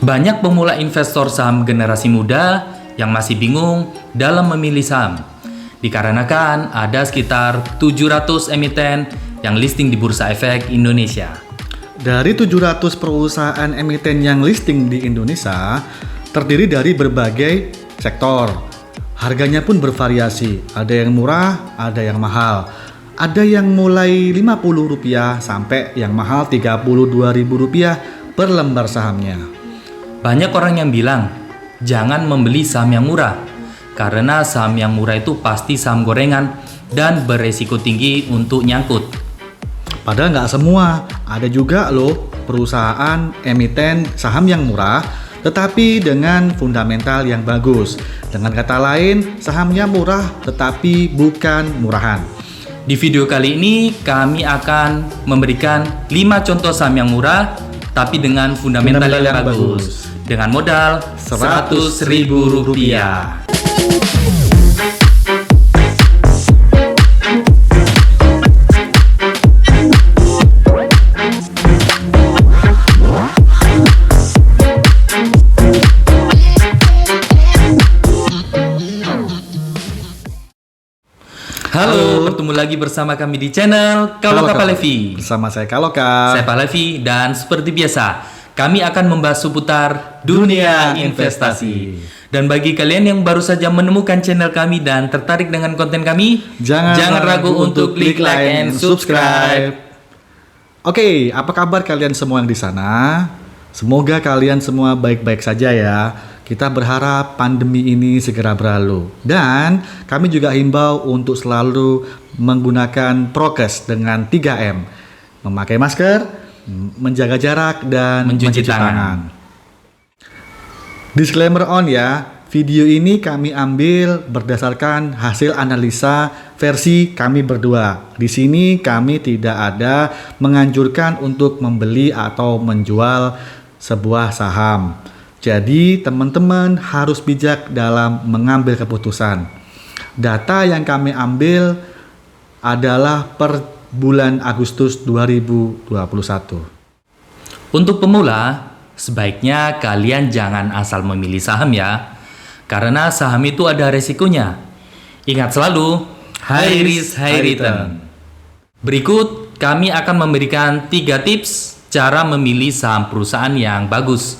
Banyak pemula investor saham generasi muda yang masih bingung dalam memilih saham. Dikarenakan ada sekitar 700 emiten yang listing di Bursa Efek Indonesia. Dari 700 perusahaan emiten yang listing di Indonesia, terdiri dari berbagai sektor. Harganya pun bervariasi, ada yang murah, ada yang mahal. Ada yang mulai Rp50 sampai yang mahal Rp32.000 per lembar sahamnya. Banyak orang yang bilang, jangan membeli saham yang murah, karena saham yang murah itu pasti saham gorengan dan beresiko tinggi untuk nyangkut. Padahal nggak semua, ada juga loh perusahaan emiten saham yang murah, tetapi dengan fundamental yang bagus. Dengan kata lain, sahamnya murah tetapi bukan murahan. Di video kali ini kami akan memberikan 5 contoh saham yang murah tapi dengan fundamental yang bagus. Dengan modal Rp100.000. Halo, bertemu lagi bersama kami di channel Kaloka Palevi. Bersama saya Kaloka. Saya Palevi dan seperti biasa, kami akan membahas seputar dunia investasi. Dan bagi kalian yang baru saja menemukan channel kami dan tertarik dengan konten kami, jangan ragu untuk klik like and subscribe. Oke, apa kabar kalian semua yang di sana? Semoga kalian semua baik-baik saja ya. Kita berharap pandemi ini segera berlalu. Dan kami juga himbau untuk selalu menggunakan prokes dengan 3M. Memakai masker, menjaga jarak, dan mencuci tangan. Disclaimer on ya, video ini kami ambil berdasarkan hasil analisa versi kami berdua. Di sini kami tidak ada menganjurkan untuk membeli atau menjual sebuah saham. Jadi teman-teman harus bijak dalam mengambil keputusan. Data yang kami ambil adalah per bulan Agustus 2021. Untuk pemula, sebaiknya kalian jangan asal memilih saham ya, karena saham itu ada resikonya. Ingat selalu, high risk, high return. Berikut kami akan memberikan 3 tips cara memilih saham perusahaan yang bagus.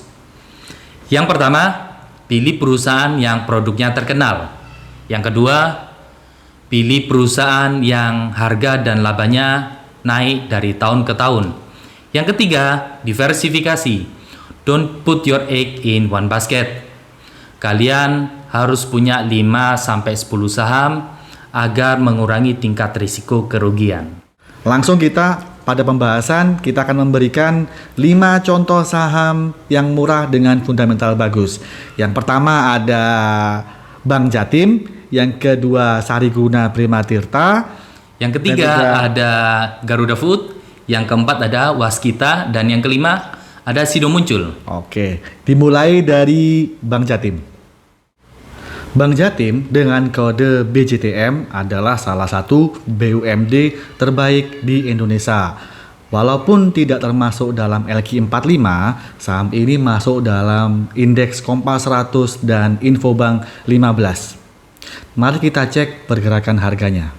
Yang pertama, pilih perusahaan yang produknya terkenal. Yang kedua, pilih perusahaan yang harga dan labanya naik dari tahun ke tahun. Yang ketiga, diversifikasi. Don't put your egg in one basket. Kalian harus punya 5-10 saham agar mengurangi tingkat risiko kerugian. Langsung kita pada pembahasan, kita akan memberikan 5 contoh saham yang murah dengan fundamental bagus. Yang pertama ada Bank Jatim, yang kedua Sariguna Prima Tirta, yang ketiga ada Garuda Food, yang keempat ada Waskita, dan yang kelima ada Sido Muncul. Oke, dimulai dari Bank Jatim. Bank Jatim dengan kode BJTM adalah salah satu BUMD terbaik di Indonesia. Walaupun tidak termasuk dalam LQ45, saham ini masuk dalam indeks Kompas 100 dan Infobank 15. Mari kita cek pergerakan harganya.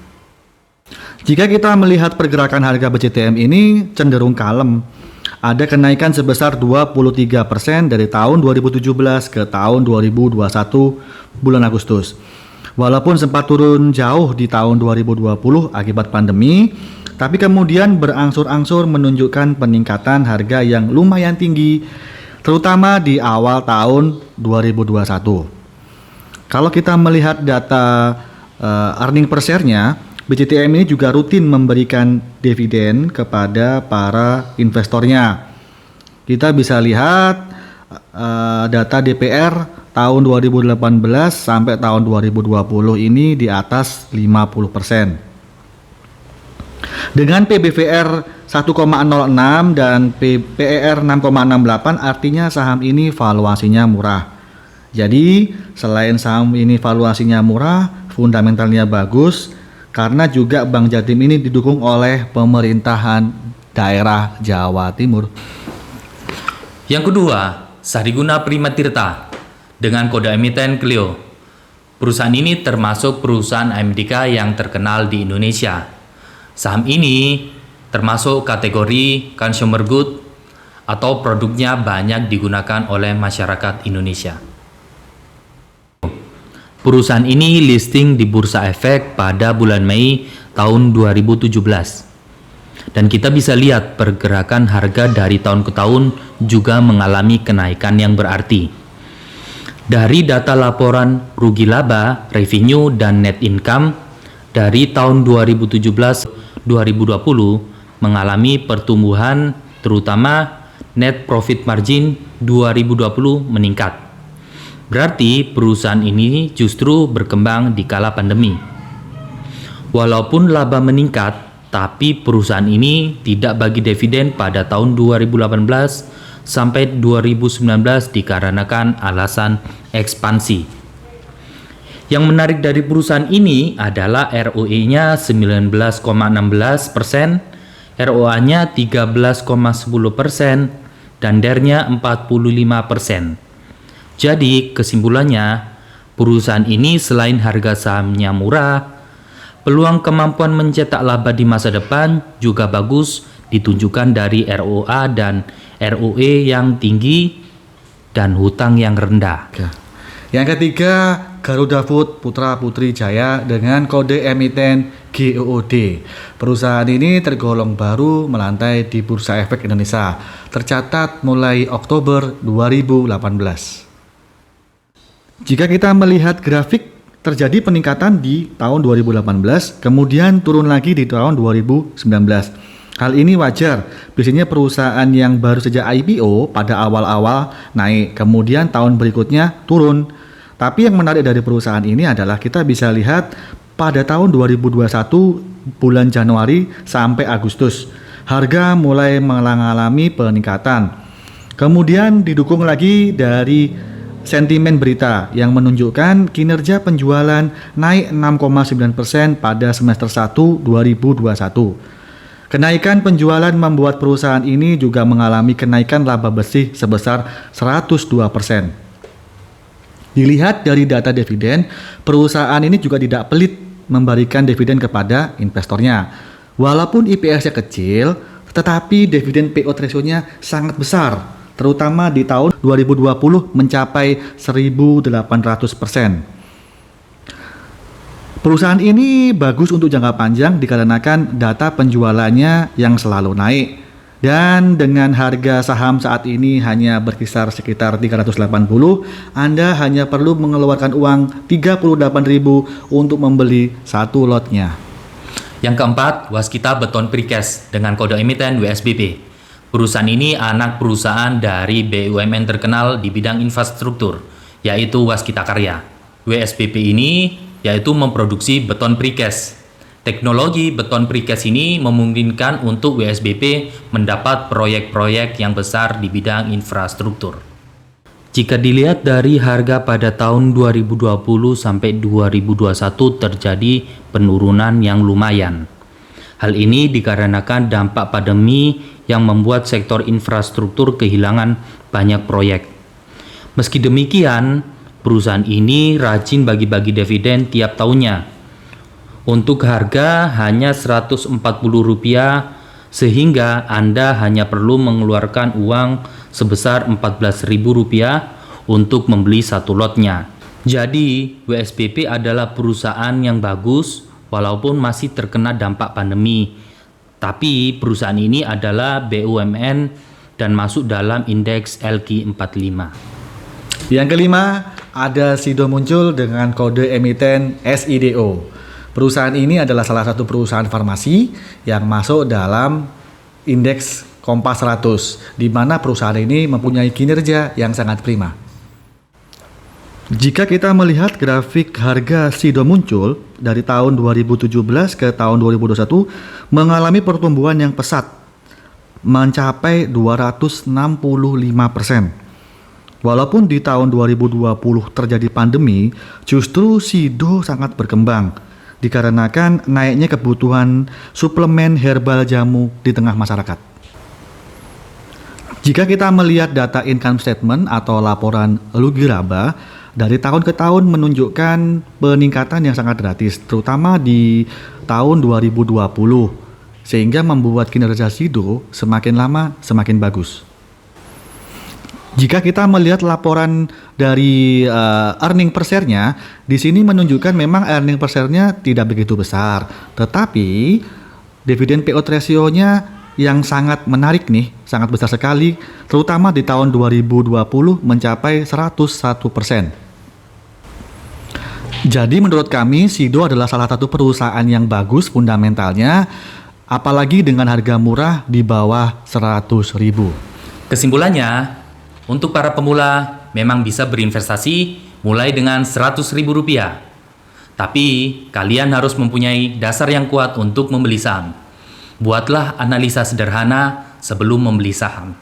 Jika kita melihat pergerakan harga BJTM ini cenderung kalem. Ada kenaikan sebesar 23% dari tahun 2017 ke tahun 2021 bulan Agustus. Walaupun sempat turun jauh di tahun 2020 akibat pandemi, tapi kemudian berangsur-angsur menunjukkan peningkatan harga yang lumayan tinggi, terutama di awal tahun 2021. Kalau kita melihat data earning per share-nya, BJTM ini juga rutin memberikan dividen kepada para investornya. Kita bisa lihat data DPR tahun 2018 sampai tahun 2020 ini di atas 50%. Dengan PBVR 1,06 dan PER 6,68 artinya saham ini valuasinya murah. Jadi selain saham ini valuasinya murah, fundamentalnya bagus, karena juga Bank Jatim ini didukung oleh pemerintahan daerah Jawa Timur. Yang kedua, Sadiguna Primatirta dengan kode emiten Clio. Perusahaan ini termasuk perusahaan Amerika yang terkenal di Indonesia. Saham ini termasuk kategori consumer good atau produknya banyak digunakan oleh masyarakat Indonesia. Perusahaan ini listing di Bursa Efek pada bulan Mei tahun 2017. Dan kita bisa lihat pergerakan harga dari tahun ke tahun juga mengalami kenaikan yang berarti. Dari data laporan rugi laba, revenue, dan net income dari tahun 2017-2020 mengalami pertumbuhan, terutama net profit margin 2020 meningkat. Berarti perusahaan ini justru berkembang di kala pandemi. Walaupun laba meningkat, tapi perusahaan ini tidak bagi dividen pada tahun 2018 sampai 2019 dikarenakan alasan ekspansi. Yang menarik dari perusahaan ini adalah ROE-nya 19,16%, ROA-nya 13,10%, dan DER-nya 45%. Jadi kesimpulannya, perusahaan ini selain harga sahamnya murah, peluang kemampuan mencetak laba di masa depan juga bagus ditunjukkan dari ROA dan ROE yang tinggi dan hutang yang rendah. Yang ketiga, Garuda Food Putra Putri Jaya dengan kode emiten GOOD. Perusahaan ini tergolong baru melantai di Bursa Efek Indonesia, tercatat mulai Oktober 2018. Jika kita melihat grafik, terjadi peningkatan di tahun 2018, kemudian turun lagi di tahun 2019. Hal ini wajar, biasanya perusahaan yang baru saja IPO pada awal-awal naik, kemudian tahun berikutnya turun. Tapi yang menarik dari perusahaan ini adalah kita bisa lihat pada tahun 2021 bulan Januari sampai Agustus, harga mulai mengalami peningkatan. Kemudian didukung lagi dari sentimen berita yang menunjukkan kinerja penjualan naik 6,9% pada semester 1 2021. Kenaikan penjualan membuat perusahaan ini juga mengalami kenaikan laba bersih sebesar 102%. Dilihat dari data dividen, perusahaan ini juga tidak pelit memberikan dividen kepada investornya. Walaupun EPS-nya kecil, tetapi dividen payout ratio-nya sangat besar, terutama di tahun 2020 mencapai 1.800%. Perusahaan ini bagus untuk jangka panjang dikarenakan data penjualannya yang selalu naik. Dan dengan harga saham saat ini hanya berkisar sekitar 380, Anda hanya perlu mengeluarkan uang 38.000 untuk membeli satu lotnya. Yang keempat, Waskita Beton Precast dengan kode emiten WSBP. Perusahaan ini anak perusahaan dari BUMN terkenal di bidang infrastruktur, yaitu Waskita Karya. WSBP ini yaitu memproduksi beton precast. Teknologi beton precast ini memungkinkan untuk WSBP mendapat proyek-proyek yang besar di bidang infrastruktur. Jika dilihat dari harga pada tahun 2020 sampai 2021 terjadi penurunan yang lumayan. Hal ini dikarenakan dampak pandemi yang membuat sektor infrastruktur kehilangan banyak proyek. Meski demikian, perusahaan ini rajin bagi-bagi dividen tiap tahunnya. Untuk harga hanya Rp140, sehingga Anda hanya perlu mengeluarkan uang sebesar Rp14.000 untuk membeli satu lotnya. Jadi, WSBP adalah perusahaan yang bagus walaupun masih terkena dampak pandemi. Tapi perusahaan ini adalah BUMN dan masuk dalam indeks LQ45. Yang kelima, ada Sido muncul dengan kode emiten SIDO. Perusahaan ini adalah salah satu perusahaan farmasi yang masuk dalam indeks Kompas 100, di mana perusahaan ini mempunyai kinerja yang sangat prima. Jika kita melihat grafik harga Sido muncul dari tahun 2017 ke tahun 2021 mengalami pertumbuhan yang pesat, mencapai 265%. Walaupun di tahun 2020 terjadi pandemi, justru Sido sangat berkembang dikarenakan naiknya kebutuhan suplemen herbal jamu di tengah masyarakat. Jika kita melihat data income statement atau laporan rugi laba dari tahun ke tahun menunjukkan peningkatan yang sangat drastis, terutama di tahun 2020, sehingga membuat kinerja Sido semakin lama semakin bagus. Jika kita melihat laporan dari earning per share-nya, di sini menunjukkan memang earning per share-nya tidak begitu besar, tetapi dividen payout ratio-nya yang sangat menarik nih, sangat besar sekali, terutama di tahun 2020 mencapai 101%. Jadi menurut kami Sido adalah salah satu perusahaan yang bagus fundamentalnya, apalagi dengan harga murah di bawah 100.000. Kesimpulannya, untuk para pemula memang bisa berinvestasi mulai dengan Rp100.000. Tapi kalian harus mempunyai dasar yang kuat untuk membeli saham. Buatlah analisa sederhana sebelum membeli saham.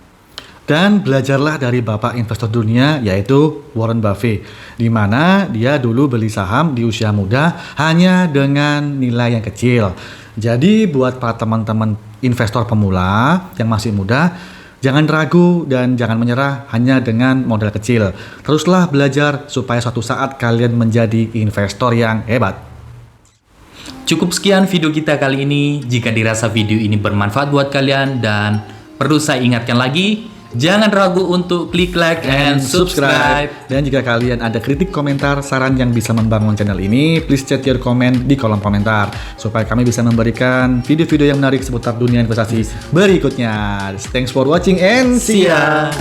Dan belajarlah dari bapak investor dunia yaitu Warren Buffett, di mana dia dulu beli saham di usia muda hanya dengan nilai yang kecil. Jadi buat para teman-teman investor pemula yang masih muda, jangan ragu dan jangan menyerah hanya dengan modal kecil. Teruslah belajar supaya suatu saat kalian menjadi investor yang hebat. Cukup sekian video kita kali ini. Jika dirasa video ini bermanfaat buat kalian dan perlu saya ingatkan lagi, jangan ragu untuk klik like and subscribe. Dan jika kalian ada kritik, komentar, saran yang bisa membangun channel ini, please chat your comment di kolom komentar supaya kami bisa memberikan video-video yang menarik seputar dunia investasi berikutnya. Thanks for watching and see ya.